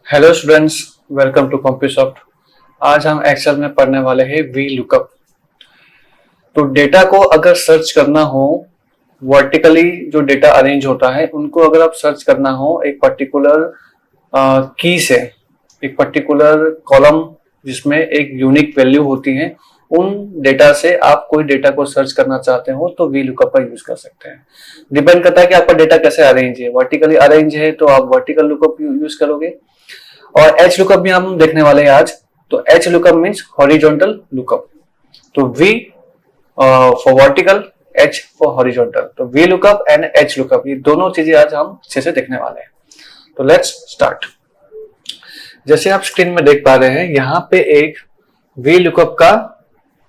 Hello students, welcome to Compusoft. आज हम Excel में पढ़ने वाले हैं वी लुकअप। तो डेटा को अगर सर्च करना हो, वर्टिकली जो डेटा अरेंज होता है उनको अगर आप सर्च करना हो एक पर्टिकुलर की से, एक पर्टिकुलर कॉलम जिसमें एक यूनिक वैल्यू होती है, उन डेटा से आप कोई डेटा को सर्च करना चाहते हो तो वी लुकअप का यूज कर सकते हैं। डिपेंड करता है कि आपका डेटा कैसे अरेंज है। वर्टिकली अरेंज है तो आप वर्टिकल लुकअप यूज करोगे, और एच लुकअप भी हम देखने वाले हैं आज। तो H lookup means horizontal lookup. तो V for vertical, H for horizontal. तो V lookup and H lookup, ये दोनों चीजें आज हम अच्छे से देखने वाले हैं। तो लेट्स स्टार्ट। जैसे आप स्क्रीन में देख पा रहे हैं, यहाँ पे एक वी लुकअप का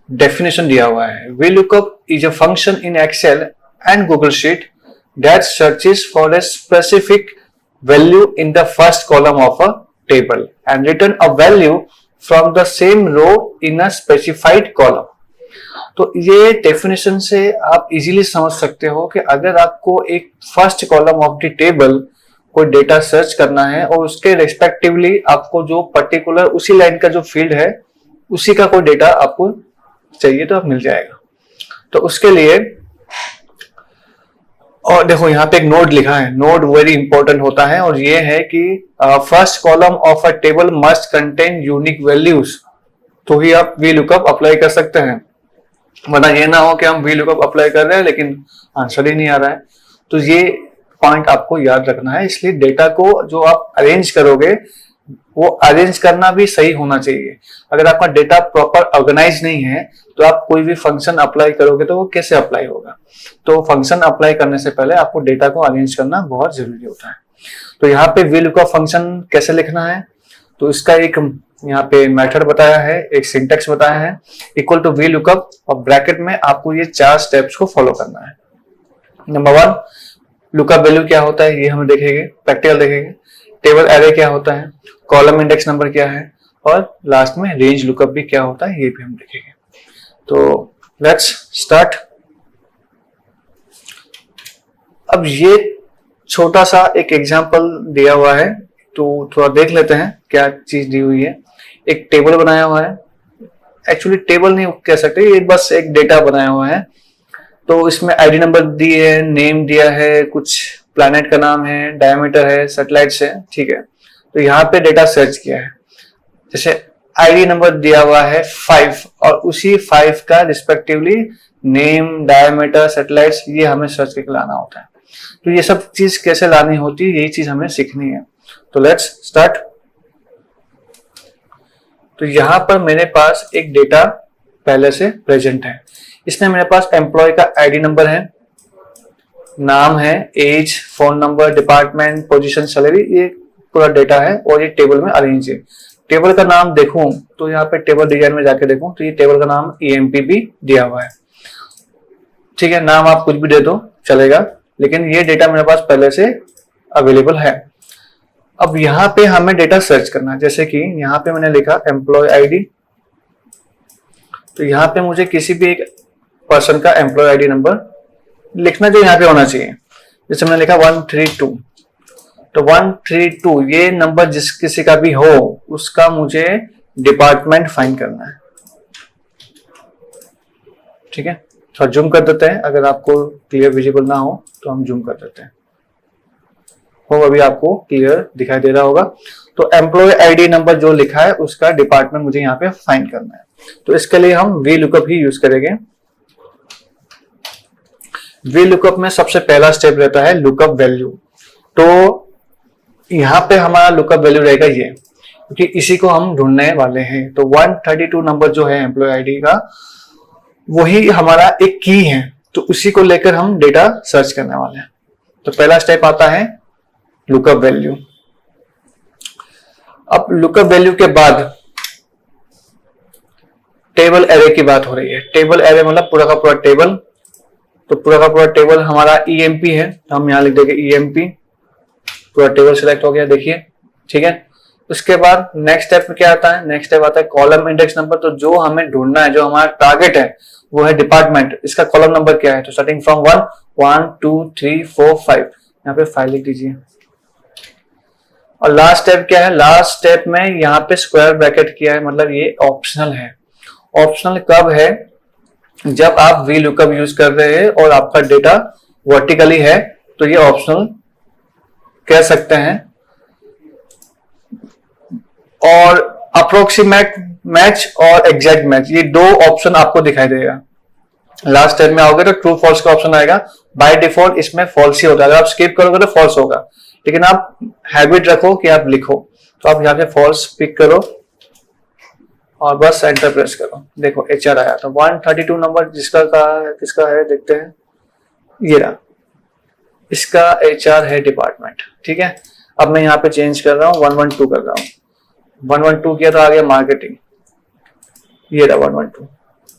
डेफिनेशन दिया हुआ है। VLOOKUP is a function in Excel and Google sheet that searches for a specific value in the first column of a table and return a value from the same row in a specified column। तो ये definition से आप easily समझ सकते हो कि अगर आपको एक first column of the table कोई डेटा सर्च करना है और उसके रेस्पेक्टिवली आपको जो पर्टिकुलर उसी लाइन का जो फील्ड है उसी का कोई डेटा आपको चाहिए तो आप मिल जाएगा। तो उसके लिए, और देखो यहाँ पे एक नोड लिखा है, नोड वेरी इंपॉर्टेंट होता है, और ये है कि first column of a table must contain unique values, तो ही आप वी लुकअप अप्लाई कर सकते हैं। वरना ये ना हो कि हम वी लुकअप अप्लाई कर रहे हैं लेकिन आंसर ही नहीं आ रहा है। तो ये पॉइंट आपको याद रखना है। इसलिए डेटा को जो आप अरेंज करोगे वो अरेंज करना भी सही होना चाहिए। अगर आपका डेटा प्रॉपर ऑर्गेनाइज नहीं है तो आप कोई भी फंक्शन अप्लाई करोगे तो वो कैसे अप्लाई होगा। तो फंक्शन अप्लाई करने से पहले आपको डेटा को अरेंज करना बहुत जरूरी होता है। तो यहाँ पे वी लुकअप फंक्शन कैसे लिखना है, तो इसका एक यहाँ पे मेथड बताया है, एक सिंटेक्स बताया है, इक्वल टू वी लुकअप, और ब्रैकेट में आपको ये 4 स्टेप्स को फॉलो करना है। नंबर 1, लुकअप वैल्यू क्या होता है ये हम देखेंगे, प्रैक्टिकल देखेंगे। टेबल एरे क्या होता है, कॉलम इंडेक्स नंबर क्या है, और लास्ट में रेंज लुकअप भी क्या होता है ये भी हम देखेंगे। तो लेट्स स्टार्ट। अब ये छोटा सा एक एग्जांपल दिया हुआ है, तो थोड़ा देख लेते हैं क्या चीज दी हुई है। एक टेबल बनाया हुआ है, एक्चुअली टेबल नहीं कह सकते, ये बस एक डेटा बनाया हुआ है। तो इसमें आईडी नंबर दिए है, नेम दिया है, कुछ प्लैनेट का नाम है, डायमीटर है, सैटेलाइट्स है, ठीक है। तो यहाँ पे डेटा सर्च किया है। जैसे आईडी नंबर दिया हुआ है 5, और उसी 5 का रिस्पेक्टिवली नेम, डायमीटर, सैटेलाइट्स, ये हमें सर्च करके लाना होता है। तो ये सब चीज कैसे लानी होती है यही चीज हमें सीखनी है। तो लेट्स स्टार्ट। तो यहां पर मेरे पास एक डेटा पहले से प्रेजेंट है। इसमें मेरे पास एम्प्लॉय का आईडी नंबर है, नाम है, age, phone number, department, position, salary, ये पूरा डेटा है और ये टेबल में अरेंज है। टेबल का नाम देखूं तो यहाँ पे टेबल डिजाइन में जाके देखूं तो ये टेबल का नाम ईएमपी भी दिया हुआ है, ठीक है। नाम आप कुछ भी दे दो चलेगा, लेकिन ये डेटा मेरे पास पहले से अवेलेबल है। अब यहाँ पे हमें डेटा सर्च करना है। जैसे कि यहाँ पे मैंने लिखा एम्प्लॉय आईडी, तो यहाँ पे मुझे किसी भी एक पर्सन का एम्प्लॉय आईडी नंबर लिखना जो यहाँ पे होना चाहिए। जैसे मैंने लिखा 132, तो 132 ये नंबर जिस किसी का भी हो उसका मुझे डिपार्टमेंट फाइंड करना है, ठीक है। थोड़ा जूम कर देते हैं, अगर आपको क्लियर विजिबल ना हो तो हम जूम कर देते हैं। हो अभी आपको क्लियर दिखाई दे रहा होगा। तो एम्प्लॉय आईडी नंबर जो लिखा है उसका डिपार्टमेंट मुझे यहाँ पे फाइंड करना है। तो इसके लिए हम वी लुकअप ही यूज करेंगे। वी लुकअप में सबसे पहला स्टेप रहता है लुकअप वैल्यू। तो यहाँ पे हमारा लुकअप वैल्यू रहेगा ये, क्योंकि इसी को हम ढूंढने वाले हैं। तो 132 नंबर जो है एम्प्लॉय आईडी का, वही हमारा एक की है, तो उसी को लेकर हम डेटा सर्च करने वाले हैं। तो पहला स्टेप आता है लुकअप वैल्यू। अब लुकअप वैल्यू के बाद टेबल एरे की बात हो रही है। टेबल एरे मतलब पूरा का पूरा टेबल। तो पूरा का पूरा टेबल हमारा ईएमपी है, हम यहां लिख देंगे ईएमपी। पूरा टेबल सिलेक्ट हो गया, देखिए, ठीक है। उसके बाद नेक्स्ट स्टेप में क्या आता है, नेक्स्ट स्टेप आता है कॉलम इंडेक्स नंबर। तो जो हमें ढूंढना है, जो हमारा टारगेट है वो है डिपार्टमेंट, इसका कॉलम नंबर क्या है। तो स्टार्टिंग फ्रॉम 1 2 3 4 5, यहाँ पे 5 लिख दीजिए। और लास्ट स्टेप क्या है, लास्ट स्टेप में यहाँ पे स्क्वायर ब्रैकेट किया है, मतलब ये ऑप्शनल है। ऑप्शनल कब है, जब आप वी लुकअप यूज कर रहे हैं और आपका डेटा वर्टिकली है तो ये ऑप्शनल कह सकते हैं। और अप्रोक्सीमेट मैच और एग्जैक्ट मैच, ये दो ऑप्शन आपको दिखाई देगा। लास्ट स्टेप में आओगे तो ट्रू फॉल्स का ऑप्शन आएगा। बाय डिफॉल्ट इसमें फॉल्स ही होता है, अगर आप स्किप करोगे तो फॉल्स होगा, लेकिन आप हैबिट रखो कि आप लिखो, तो आप यहाँ पे फॉल्स पिक करो और बस एंटर प्रेस करो। देखो HR आया, तो 132 नंबर जिसका किसका है देखते हैं, ये रहा, इसका HR है डिपार्टमेंट। ठीक है, अब मैं यहाँ पे चेंज कर रहा हूँ, 112 कर रहा हूँ। 112 किया तो आ गया मार्केटिंग, ये रहा 112,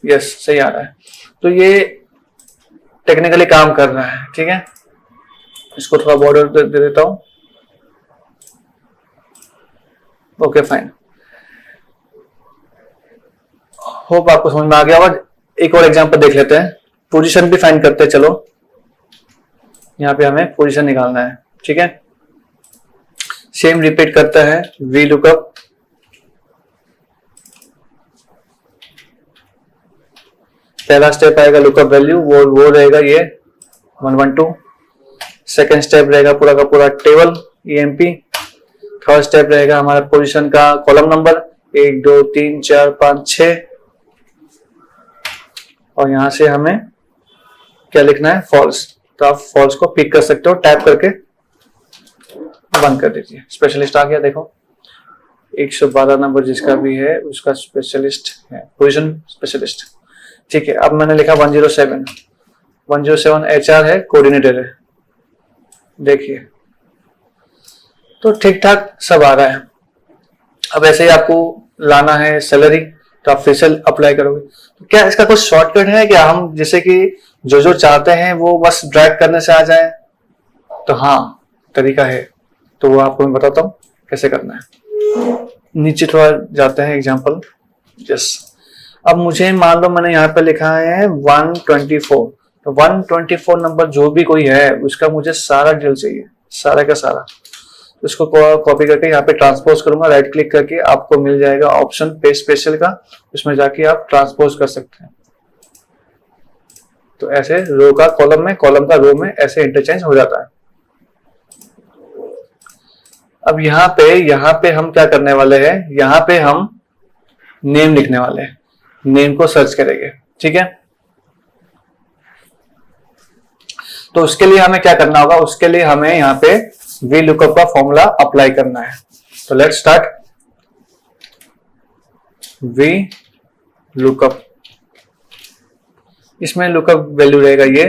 यस सही आ रहा है। तो ये टेक्निकली काम कर रहा है। ठीक है, इसको थोड़ा बॉर्डर दे देता हूं। ओके फाइन, होप आपको समझ में आ गया। और एक और एग्जांपल देख लेते हैं, पोजीशन भी फाइंड करते हैं। चलो यहाँ पे हमें पोजीशन निकालना है। ठीक है, सेम रिपीट करता है, वी लुकअप, पहला स्टेप आएगा लुकअप वैल्यू, वो रहेगा ये 112। सेकेंड स्टेप रहेगा पूरा का पूरा टेबल EMP। थर्ड स्टेप रहेगा हमारा पोजीशन का कॉलम नंबर 1 2 3 4 5 6, और यहां से हमें क्या लिखना है, फॉल्स। तो आप फॉल्स को पिक कर सकते हो, टैप करके बंद कर दीजिए। स्पेशलिस्ट आ गया, देखो 112 नंबर जिसका भी है उसका स्पेशलिस्ट है, पोजीशन स्पेशलिस्ट। ठीक है, अब मैंने लिखा 107 HR है, कोऑर्डिनेटर है। देखिए तो ठीक ठाक सब आ रहा है। अब ऐसे ही आपको लाना है सैलरी, तो आप फिर से अप्लाई करोगे। तो क्या इसका कुछ शॉर्टकट है क्या, हम जैसे कि जो चाहते हैं वो बस ड्रैग करने से आ जाए? तो हाँ तरीका है, तो वो आपको मैं बताता हूँ कैसे करना है। नीचे थोड़ा जाते हैं एग्जाम्पल। यस, अब मुझे मान लो मैंने यहाँ पे लिखा है 124, तो 124 नंबर जो भी कोई है उसका मुझे सारा डिटेल चाहिए, सारा का सारा। उसको कॉपी करके यहाँ पे ट्रांसपोज करूंगा, राइट क्लिक करके आपको मिल जाएगा ऑप्शन पेस्ट स्पेशल का, उसमें जाके आप ट्रांसपोज कर सकते हैं। तो ऐसे रो का कॉलम में, कॉलम का रो में ऐसे इंटरचेंज हो जाता है। अब यहाँ पे हम क्या करने वाले हैं, यहाँ पे हम नेम लिखने वाले हैं, नेम को सर्च करेंगे। ठीक है, तो उसके लिए हमें क्या करना होगा, उसके लिए हमें यहाँ पे वी लुकअप का फॉर्मूला अप्लाई करना है। तो लेट्स स्टार्ट। वी लुकअप, इसमें लुकअप वैल्यू रहेगा ये,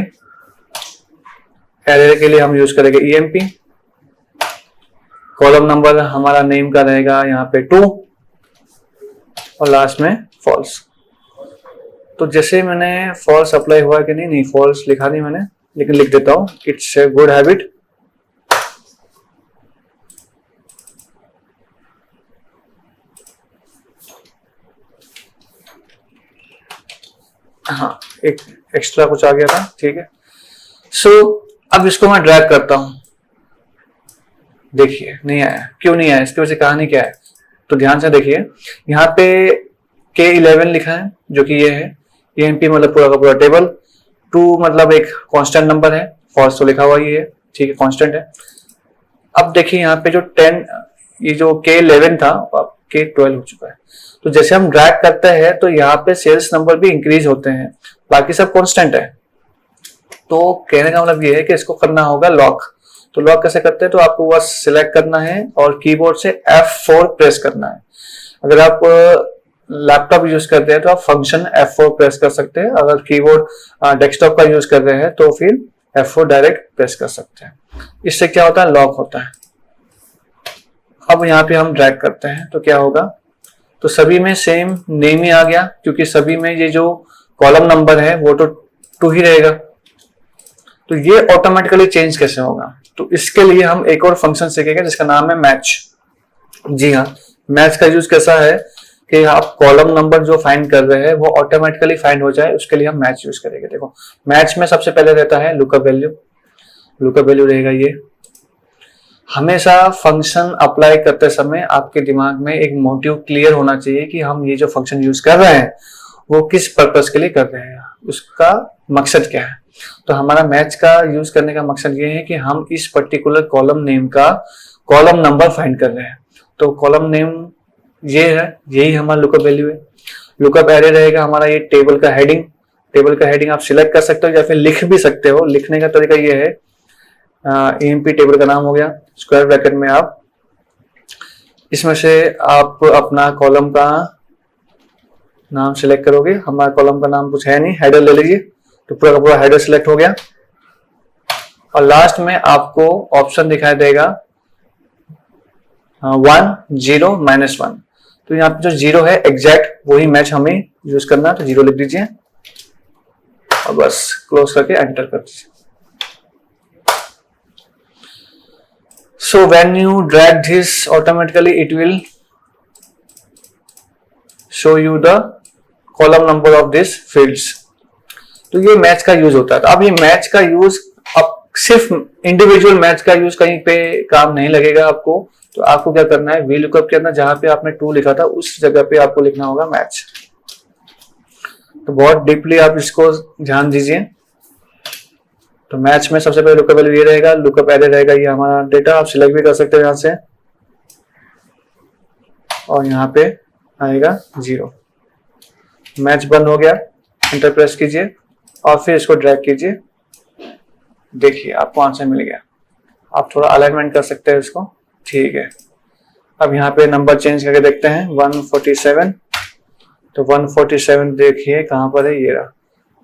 एरे के लिए हम यूज करेंगे EMP। कॉलम नंबर हमारा नेम का रहेगा यहाँ पे 2, और लास्ट में फॉल्स। तो जैसे मैंने फॉल्स अप्लाई हुआ कि नहीं फॉल्स लिखा नहीं मैंने, लेकिन लिख देता हूं, इट्स ए गुड हैबिट। हाँ, एक एक्स्ट्रा कुछ आ गया था। ठीक है, सो अब इसको मैं ड्रैग करता हूं। देखिए नहीं आया, क्यों नहीं आया, इसकी वजह से कहानी क्या है, तो ध्यान से देखिए। यहाँ पे K11 लिखा है जो कि ये है, EMP मतलब पूरा का पूरा टेबल, 2 मतलब एक कांस्टेंट नंबर है, फॉल्स तो लिखा हुआ ही है। ठीक है, कांस्टेंट है। अब देखिए यहाँ पे जो 10, ये जो K11 था अब K12 हो चुका है। तो जैसे हम ड्रैग करते हैं तो यहाँ पे सेल्स नंबर भी इंक्रीज होते हैं, बाकी सब कांस्टेंट है। तो कहने का मतलब ये है कि इसको करना होगा लॉक। तो लॉक कैसे करते हैं, तो आपको बस सिलेक्ट करना है और कीबोर्ड से F4 प्रेस करना है। अगर आप लैपटॉप यूज करते हैं तो आप फंक्शन F4 प्रेस कर सकते हैं, अगर कीबोर्ड डेस्कटॉप का यूज कर रहे हैं तो फिर F4 डायरेक्ट प्रेस कर सकते हैं। इससे क्या होता है, लॉक होता है। अब यहाँ पे हम ड्रैग करते हैं तो क्या होगा, तो सभी में सेम नेम ही आ गया, क्योंकि सभी में ये जो कॉलम नंबर है वो तो 2 ही रहेगा। तो ये ऑटोमेटिकली चेंज कैसे होगा, तो इसके लिए हम एक और फंक्शन सीखेंगे जिसका नाम है मैच। जी हाँ, मैच का यूज कैसा है कि आप कॉलम नंबर जो फाइंड कर रहे हैं वो ऑटोमेटिकली फाइंड हो जाए, उसके लिए हम मैच यूज करेंगे। देखो मैच में सबसे पहले रहता है लुकअप वैल्यू, लुकअप वैल्यू रहेगा ये। हमेशा फंक्शन अप्लाई करते समय आपके दिमाग में एक मोटिव क्लियर होना चाहिए कि हम ये जो फंक्शन यूज कर रहे हैं वो किस पर्पस के लिए कर रहे हैं, उसका मकसद क्या है। तो हमारा मैच का यूज करने का मकसद ये है कि हम इस पर्टिकुलर कॉलम नेम का कॉलम नंबर फाइंड कर रहे हैं। तो कॉलम नेम ये है, यही हमारा लुकअप वैल्यू है। लुकअप एरे रहेगा हमारा ये टेबल का हेडिंग। टेबल का हेडिंग आप सिलेक्ट कर सकते हो या फिर लिख भी सकते हो। लिखने का तरीका ये है, EMP टेबल का नाम हो गया, स्क्वायर ब्रैकेट में आप इसमें से आप अपना कॉलम का नाम सिलेक्ट करोगे। हमारा कॉलम का नाम कुछ है नहीं, हेडर ले लीजिए, तो पूरा का पूरा हेडर सिलेक्ट हो गया। और लास्ट में आपको ऑप्शन दिखाई देगा 1 0 -1। तो यहाँ पे जो 0 है एग्जैक्ट वही मैच हमें यूज करना है, तो 0 लिख दीजिए और बस क्लोज करके एंटर कर दीजिए। So when you drag this, automatically it will show you the column number of these fields। तो ये मैच का यूज होता है। तो अब ये मैच का यूज अब सिर्फ इंडिविजुअल मैच का यूज कहीं पे काम नहीं लगेगा आपको। तो आपको क्या करना है, VLOOKUP के अंदर जहां पे आपने 2 लिखा था उस जगह पे आपको लिखना होगा मैच। तो बहुत डीपली आप इसको ध्यान दीजिए। तो मैच में सबसे पहले लुकअप वैल्यू ये रहेगा, लुकअप एरे रहेगा ये हमारा डेटा। आप सिलेक्ट भी कर सकते हो यहाँ से, और यहाँ पे आएगा 0। मैच बंद हो गया, एंटर प्रेस कीजिए और फिर इसको ड्रैग कीजिए। देखिए आपको आंसर मिल गया। आप थोड़ा अलाइनमेंट कर सकते हैं इसको, ठीक है। अब यहाँ पे नंबर चेंज करके देखते हैं 147। तो 147 देखिए कहां पर है, ये रहा।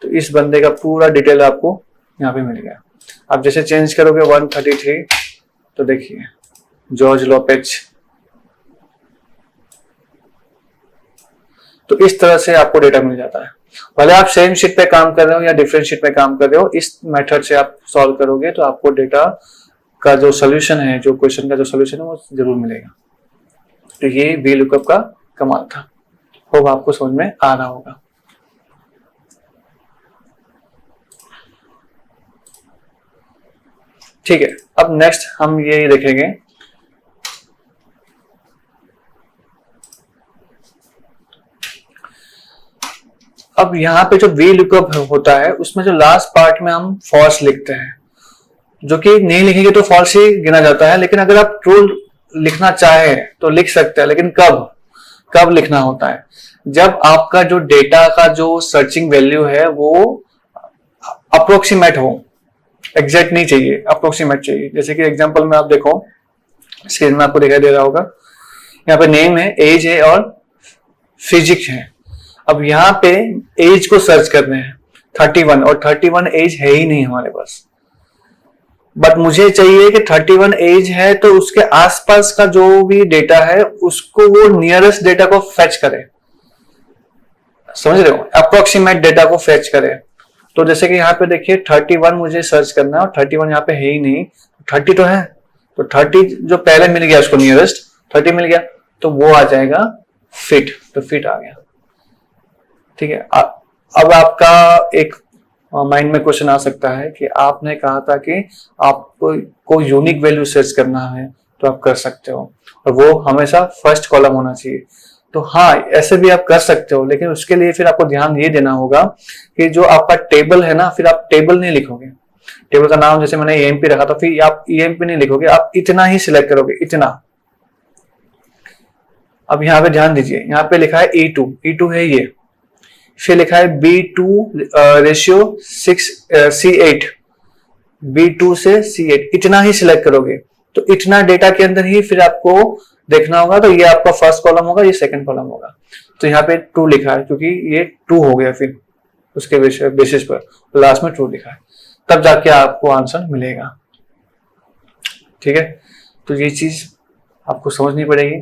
तो इस बंदे का पूरा डिटेल आपको यहाँ पे मिल गया। अब जैसे चेंज करोगे 133, तो देखिए जॉर्ज लोपेज। तो इस तरह से आपको डेटा मिल जाता है। भले आप सेम शीट पे काम कर रहे हो या डिफरेंट शीट पे काम कर रहे हो, इस मेथड से आप सॉल्व करोगे तो आपको डेटा का जो सोल्यूशन है, जो क्वेश्चन का जो सोल्यूशन है वो जरूर मिलेगा। तो ये VLOOKUP का कमाल था। होप आपको समझ में आ रहा होगा। ठीक है, अब नेक्स्ट हम ये देखेंगे अब यहाँ पे जो VLOOKUP होता है उसमें जो लास्ट पार्ट में हम फॉल्स लिखते हैं, जो कि नहीं लिखेंगे तो फॉल्स ही गिना जाता है। लेकिन अगर आप ट्रू लिखना चाहे तो लिख सकते हैं। लेकिन कब लिखना होता है, जब आपका जो डेटा का जो सर्चिंग वैल्यू है वो अप्रोक्सीमेट हो, एग्जैक्ट नहीं चाहिए, अप्रोक्सीमेट चाहिए। जैसे कि एग्जांपल में आप देखो, स्क्रीन में आपको दिखाई दे रहा होगा, यहाँ पे नेम है, एज है और फिजिक्स है। अब यहाँ पे एज को सर्च करने हैं 31, और 31 एज है ही नहीं हमारे पास। बट मुझे चाहिए कि 31 एज है तो उसके आसपास का जो भी डेटा है उसको वो नियरेस्ट डेटा को फेच करे। समझ रहे हो, अप्रोक्सीमेट डेटा को फेच करे। तो जैसे कि यहाँ पे देखिए 31 मुझे सर्च करना है और 31 यहाँ पे है ही नहीं, 30 तो है। तो 30 जो पहले मिल गया उसको नियरेस्ट 30 मिल गया, तो वो आ जाएगा फिट। तो फिट आ गया, ठीक है। अब आपका एक माइंड में क्वेश्चन आ सकता है कि आपने कहा था कि आपको यूनिक वैल्यू सर्च करना है तो आप कर सकते हो, और वो हमेशा फर्स्ट कॉलम होना चाहिए। तो हाँ, ऐसे भी आप कर सकते हो, लेकिन उसके लिए फिर आपको ध्यान ये देना होगा कि जो आपका टेबल है ना, फिर आप टेबल नहीं लिखोगे। टेबल का नाम जैसे मैंने EMP रखा था, फिर आप EMP नहीं लिखोगे, आप इतना ही सिलेक्ट करोगे, इतना। अब यहाँ पे ध्यान दीजिए, यहाँ पे लिखा है E2 है ये, फिर लिखा है B2 रेशियो 6C8, B2 से C8, इतना ही सिलेक्ट करोगे। तो इतना डेटा के अंदर ही फिर आपको देखना होगा। तो ये आपका फर्स्ट कॉलम होगा, ये सेकंड कॉलम होगा। तो यहाँ पे 2 लिखा है क्योंकि ये 2 हो गया, फिर उसके बेसिस पर लास्ट में 2 लिखा है, तब जाके आपको आंसर मिलेगा। ठीक है, तो ये चीज आपको समझनी पड़ेगी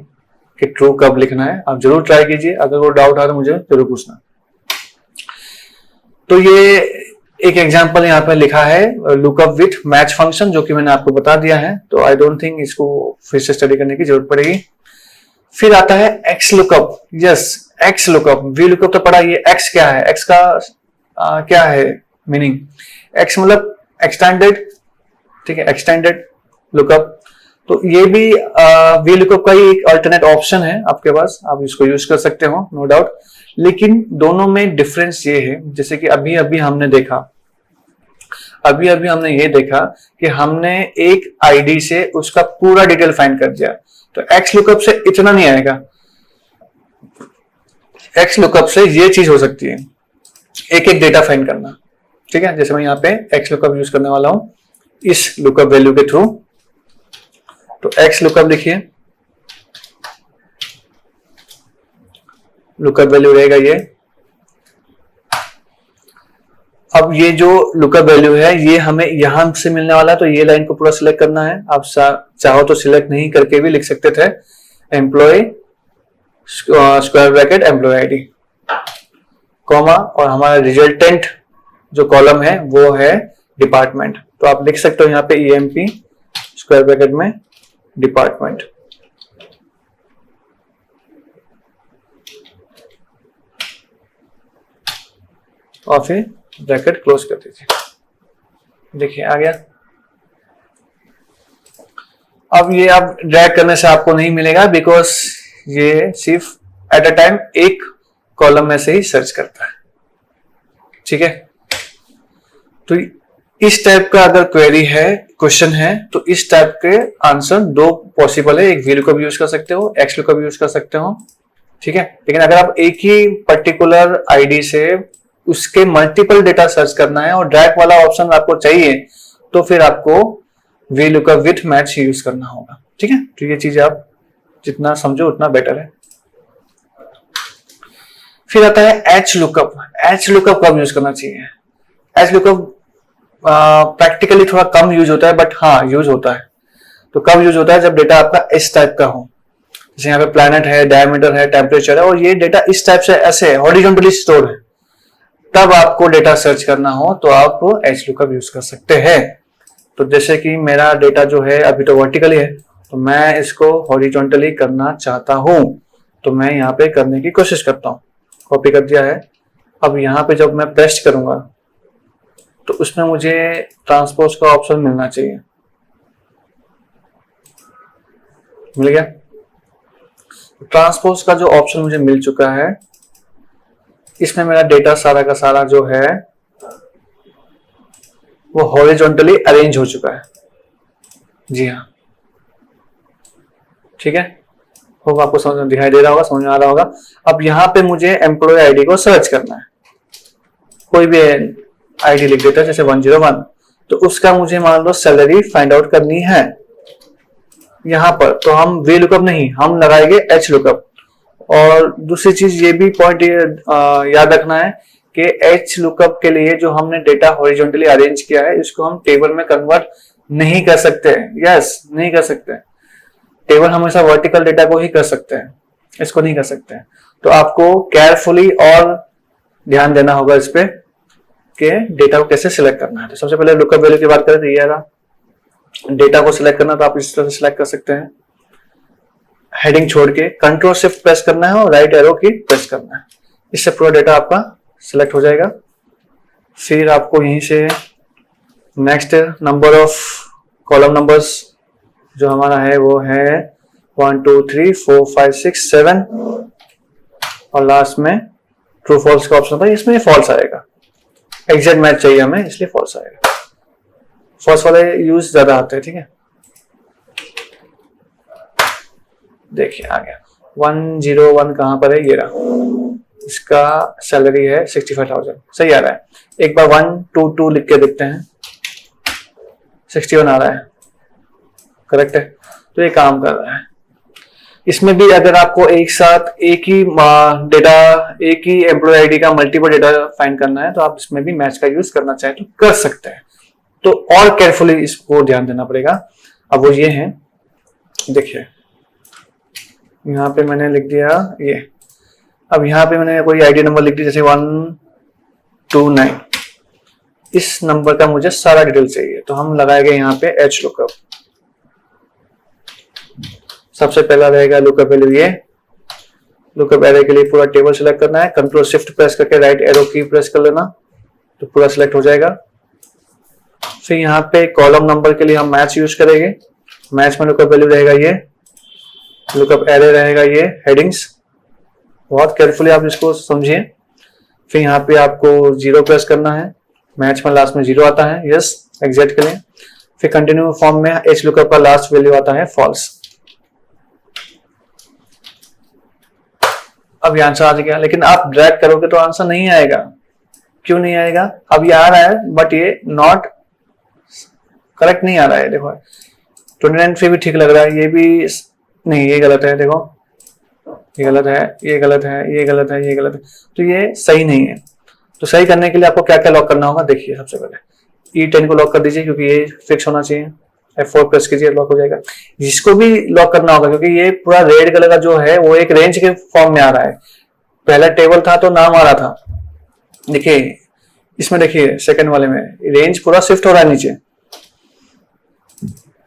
कि ट्रू कब लिखना है। आप जरूर ट्राई कीजिए, अगर वो डाउट आ तो मुझे जरूर पूछना। तो ये एक एग्जांपल यहाँ पे लिखा है लुकअप विथ मैच फंक्शन, जो कि मैंने आपको बता दिया है। तो आई डोंट थिंक इसको फिर से स्टडी करने की जरूरत पड़ेगी। फिर आता है x lookup. Yes, x lookup. V lookup तो पढ़ा, ये एक्स क्या है, एक्स का क्या है मीनिंग। एक्स मतलब एक्सटेंडेड, ठीक है, एक्सटेंडेड लुकअप। तो ये भी वी लुकअप का ही एक अल्टरनेट ऑप्शन है आपके पास, आप इसको यूज कर सकते हो, नो डाउट। लेकिन दोनों में डिफरेंस ये है, जैसे कि अभी अभी हमने ये देखा कि हमने एक आईडी से उसका पूरा डिटेल फाइंड कर दिया, तो एक्स लुकअप से इतना नहीं आएगा। एक्स लुकअप से ये चीज हो सकती है, एक एक डेटा फाइंड करना, ठीक है। जैसे मैं यहाँ पे एक्स लुकअप यूज करने वाला हूं इस लुकअप वैल्यू के थ्रू, तो एक्स लुकअप लिखिए, लुकअप वैल्यू रहेगा ये। अब ये जो लुकअप वैल्यू है ये हमें यहां से मिलने वाला है, तो ये लाइन को पूरा सिलेक्ट करना है। आप चाहो तो सिलेक्ट नहीं करके भी लिख सकते थे, employee square bracket employee ID comma, और हमारा रिजल्टेंट जो कॉलम है वो है डिपार्टमेंट, तो आप लिख सकते हो यहाँ पे ईएमपी स्क्वायर ब्रैकेट में डिपार्टमेंट। और फिर ब्रैकेट क्लोज कर दीजिए, देखिए आ गया। अब ये आप ड्रैग करने से आपको नहीं मिलेगा, बिकॉज ये सिर्फ एट अ टाइम एक कॉलम में से ही सर्च करता है, ठीक है। तो इस टाइप का अगर क्वेरी है, क्वेश्चन है, तो इस टाइप के आंसर दो पॉसिबल है, एक वी लुकअप यूज कर सकते हो, एक्स लुकअप यूज कर सकते हो, ठीक है। लेकिन अगर आप एक ही पर्टिकुलर आईडी से उसके मल्टीपल डेटा सर्च करना है और ड्रैग वाला ऑप्शन आपको चाहिए, तो फिर आपको V lookup with match use करना होगा, ठीक है। तो ये चीज आप जितना समझो उतना बेटर है। फिर आता है एच लुकअप। एच लुकअप कब यूज करना चाहिए? एच लुकअप प्रैक्टिकली थोड़ा कम यूज होता है, बट हाँ यूज होता है। तो कब यूज होता है? जब डेटा आपका इस टाइप का हो, जैसे यहाँ पे प्लैनेट है, डायमीटर है, टेम्परेचर है, और ये डेटा इस टाइप से ऐसे हॉरिजॉन्टली स्टोर्ड है, तब आपको डेटा सर्च करना हो तो आप एच लुकअप यूज कर सकते हैं। तो जैसे कि मेरा डेटा जो है अभी तो वर्टिकली है, तो मैं इसको हॉरिजॉन्टली करना चाहता हूं, तो मैं यहाँ पे करने की कोशिश करता हूँ। कॉपी कर दिया है। अब यहाँ पे जब मैं पेस्ट करूंगा तो उसमें मुझे ट्रांसपोज का ऑप्शन मिलना चाहिए, मिल गया। ट्रांसपोज का जो ऑप्शन मुझे मिल चुका है, इसमें मेरा डेटा सारा का सारा जो है वो हॉरिजॉन्टली अरेंज हो चुका है। जी हाँ, ठीक है, होगा, आपको समझ में दिखाई दे रहा होगा, समझ में आ रहा होगा। अब यहाँ पे मुझे एम्प्लॉय आईडी को सर्च करना है, कोई भी आईडी लिख देता है जैसे 101, तो उसका मुझे मान लो सैलरी फाइंड आउट करनी है यहाँ पर, तो हम वी लुकअप नहीं, हम लगाएंगे एच लुकअप। और दूसरी चीज ये भी पॉइंट याद रखना है कि एच लुकअप के लिए जो हमने डेटा हॉरिजॉन्टली अरेंज किया है, इसको हम टेबल में कन्वर्ट नहीं कर सकते। यस, नहीं कर सकते। टेबल हमेशा वर्टिकल डेटा को ही कर सकते हैं, इसको नहीं कर सकते। तो आपको केयरफुली और ध्यान देना होगा इस पे कि डेटा को कैसे सिलेक्ट करना है। तो सबसे पहले लुकअप वैल्यू की बात करें तो ये रहा, डेटा को सिलेक्ट करना तो आप इस तरह से सिलेक्ट कर सकते हैं, हेडिंग छोड़ के कंट्रोल शिफ्ट प्रेस करना है और राइट एरो की प्रेस करना है, इससे पूरा डेटा आपका सिलेक्ट हो जाएगा। फिर आपको यहीं से next number of column numbers जो हमारा है वो है 1 2 3 4 5 6 7 और लास्ट में ट्रू फॉल्स का ऑप्शन था, इसमें फॉल्स आएगा। एग्जैक्ट मैच चाहिए हमें, इसलिए फॉल्स आएगा। फॉल्स वाले यूज ज्यादा आते हैं, ठीक है। देखिए आ गया 101 कहां पर है, ये रहा, इसका सैलरी है 65,000, सही आ रहा है। एक बार 122 लिख के देखते हैं, 61 आ रहा है, करेक्ट है। तो ये काम कर रहा है। इसमें भी अगर आपको एक साथ एक ही डेटा, एक ही एम्प्लॉय आईडी का मल्टीपल डेटा फाइंड करना है, तो आप इसमें भी मैच का यूज करना चाहें तो कर सकते हैं। तो और केयरफुली इसको ध्यान देना पड़ेगा। अब वो ये है, देखिए यहाँ पे मैंने लिख दिया ये, अब यहाँ पे मैंने कोई आईडी नंबर लिख दिया जैसे 129, इस नंबर का मुझे सारा डिटेल चाहिए, तो हम लगाएंगे यहाँ पे एच लुकअप। सबसे पहला रहेगा लुकअप वैल्यू, ये लुकअप एरे के लिए पूरा टेबल सिलेक्ट करना है, कंट्रोल शिफ्ट प्रेस करके राइट एरो की प्रेस कर लेना, तो पूरा सिलेक्ट हो जाएगा। फिर यहाँ पे कॉलम नंबर के लिए हम मैच यूज करेंगे, मैच में लुकअप वैल्यू रहेगा ये, लुकअप एरे रहेगा ये, हेडिंग्स। बहुत केयरफुली आप इसको समझिए। फिर यहाँ पे आपको 0 प्रेस करना है, मैच में लास्ट में 0 आता है, यस एग्जिट के लिए। फिर कंटिन्यू फॉर्म में एच लुकअप का लास्ट वैल्यू आता है फॉल्स। अब ये आंसर आ गया, लेकिन आप ड्रैग करोगे तो आंसर नहीं आएगा। क्यों नहीं आएगा? अब ये आ रहा है बट ये नॉट करेक्ट नहीं आ रहा है। देखो 29 से भी ठीक लग रहा है, ये भी नहीं, ये गलत है। देखो ये गलत है, ये गलत है, ये गलत है, ये गलत है, तो ये सही नहीं है। तो सही करने के लिए आपको क्या क्या लॉक करना होगा, देखिए। सबसे पहले E10 को लॉक कर दीजिए क्योंकि ये फिक्स होना चाहिए। F4 प्रेस कीजिए, लॉक हो जाएगा। जिसको भी लॉक करना होगा क्योंकि ये पूरा रेड कलर का जो है वो एक रेंज के फॉर्म में आ रहा है। पहला टेबल था तो नाम आ रहा था, देखिए इसमें, देखिए सेकंड वाले में रेंज पूरा शिफ्ट हो रहा है नीचे,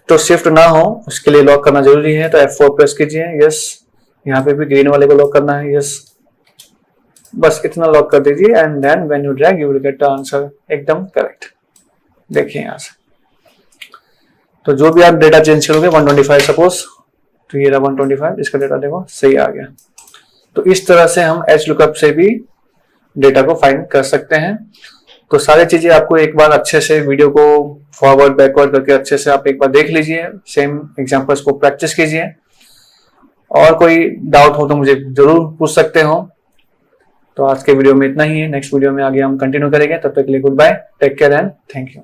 तो शिफ्ट ना हो उसके लिए लॉक करना जरूरी है। तो F4 प्रेस कीजिए, यस। यहाँ पे भी ग्रीन वाले को लॉक करना है, यस। बस इतना लॉक कर दीजिए and then when you drag you will get the answer एकदम करेक्ट। देखिए यहाँ से, तो जो भी आप डेटा चेंज करोगे 125 सपोज, तो ये रहा 125, इसका डेटा देखो सही आ गया। तो इस तरह से हम एच लुकअप से भी डेटा को फाइंड कर सकते हैं। तो सारी चीजें आपको एक बार अच्छे से वीडियो को फॉरवर्ड बैकवर्ड करके अच्छे से आप एक बार देख लीजिए, सेम एग्जांपल्स को प्रैक्टिस कीजिए। और कोई डाउट हो तो मुझे जरूर पूछ सकते हो। तो आज के वीडियो में इतना ही है, नेक्स्ट वीडियो में आगे हम कंटिन्यू करेंगे। तब तक के लिए goodbye, take care and thank you.